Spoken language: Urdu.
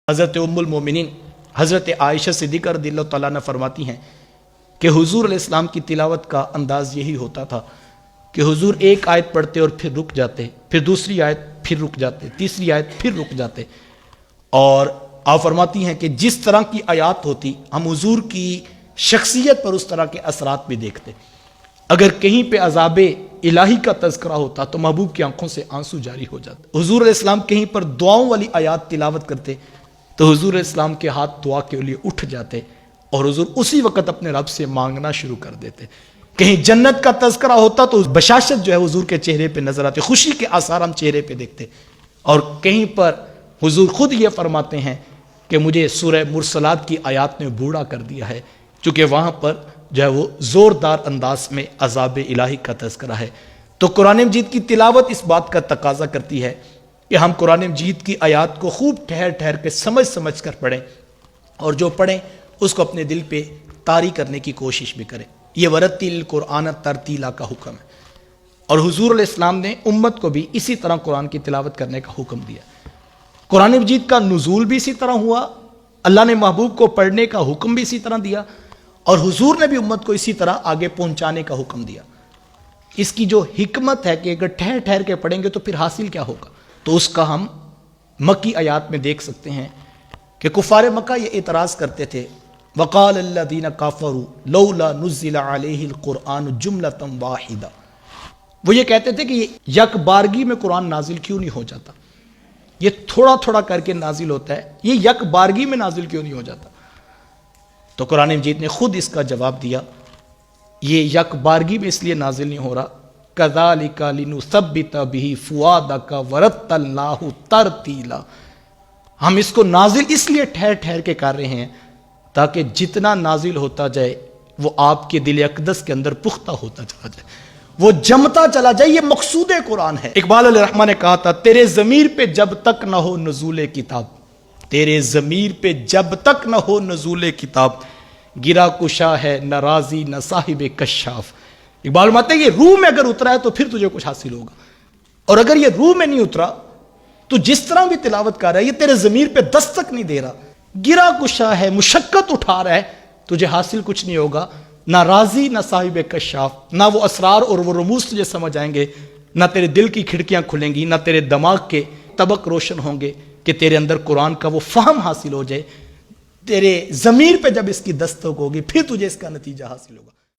حضرت ام المومنین حضرت عائشہ صدیقہ رضی اللہ تعالیٰ عنہ فرماتی ہیں کہ حضور علیہ السلام کی تلاوت کا انداز یہی ہوتا تھا کہ حضور ایک آیت پڑھتے اور پھر رک جاتے، پھر دوسری آیت پھر رک جاتے، تیسری آیت پھر رک جاتے، اور آپ فرماتی ہیں کہ جس طرح کی آیات ہوتی ہم حضور کی شخصیت پر اس طرح کے اثرات بھی دیکھتے۔ اگر کہیں پہ عذاب الہی کا تذکرہ ہوتا تو محبوب کی آنکھوں سے آنسو جاری ہو جاتے۔ حضور علیہ السلام کہیں پر دعاؤں والی آیات تلاوت کرتے تو حضور علیہ السلام کے ہاتھ دعا کے لیے اٹھ جاتے اور حضور اسی وقت اپنے رب سے مانگنا شروع کر دیتے۔ کہیں جنت کا تذکرہ ہوتا تو بشاشت جو ہے حضور کے چہرے پہ نظر آتے، خوشی کے آثار ہم چہرے پہ دیکھتے، اور کہیں پر حضور خود یہ فرماتے ہیں کہ مجھے سورہ مرسلات کی آیات نے بوڑھا کر دیا ہے، چونکہ وہاں پر جو ہے وہ زوردار انداز میں عذاب الہی کا تذکرہ ہے۔ تو قرآن مجید کی تلاوت اس بات کا تقاضا کرتی ہے کہ ہم قرآن مجید کی آیات کو خوب ٹھہر ٹھہر کے سمجھ کر پڑھیں، اور جو پڑھیں اس کو اپنے دل پہ طاری کرنے کی کوشش بھی کریں۔ یہ ورتل القرآن ترتیلا کا حکم ہے، اور حضور علیہ السلام نے امت کو بھی اسی طرح قرآن کی تلاوت کرنے کا حکم دیا۔ قرآن مجید کا نزول بھی اسی طرح ہوا، اللہ نے محبوب کو پڑھنے کا حکم بھی اسی طرح دیا، اور حضور نے بھی امت کو اسی طرح آگے پہنچانے کا حکم دیا۔ اس کی جو حکمت ہے کہ اگر ٹھہر ٹھہر کے پڑھیں گے تو پھر حاصل کیا ہوگا، تو اس کا ہم مکی آیات میں دیکھ سکتے ہیں کہ کفار مکہ یہ اعتراض کرتے تھے، وقال الذین کفروا لولا نزل علیہ القرآن جملۃ واحدہ، وہ یہ کہتے تھے کہ یہ یک بارگی میں قرآن نازل کیوں نہیں ہو جاتا، یہ تھوڑا تھوڑا کر کے نازل ہوتا ہے، یہ یک بارگی میں نازل کیوں نہیں ہو جاتا؟ تو قرآن مجید نے خود اس کا جواب دیا، یہ یک بارگی میں اس لیے نازل نہیں ہو رہا، کذالک لنثبت بہ فؤادک ورتلناہ ترتیلا، ہم اس کو نازل اس لیے ٹھہر ٹھہر کے کر رہے ہیں تاکہ جتنا نازل ہوتا جائے وہ آپ کے دل اقدس کے اندر پختہ ہوتا چلا جائے، وہ جمتا چلا جائے۔ یہ مقصود قرآن ہے۔ اقبال علیہ الرحمٰن نے کہا تھا، تیرے ضمیر پہ جب تک نہ ہو نزول کتاب، تیرے ضمیر پہ جب تک نہ ہو نزول کتاب، گرا کشا ہے نہ راضی نہ صاحب کشاف۔ اقبال ماتے ہیں یہ روح میں اگر اترا ہے تو پھر تجھے کچھ حاصل ہوگا، اور اگر یہ روح میں نہیں اترا تو جس طرح بھی تلاوت کر رہا ہے یہ تیرے ضمیر پہ دستک نہیں دے رہا، گرا کشا ہے، مشقت اٹھا رہا ہے، تجھے حاصل کچھ نہیں ہوگا، نہ راضی نہ صاحب کشاف، نہ وہ اسرار اور وہ رموز تجھے سمجھ آئیں گے، نہ تیرے دل کی کھڑکیاں کھلیں گی، نہ تیرے دماغ کے طبق روشن ہوں گے کہ تیرے اندر قرآن کا وہ فہم حاصل ہو جائے۔ تیرے ضمیر پہ جب اس کی دستک ہوگی پھر تجھے اس کا نتیجہ حاصل ہوگا۔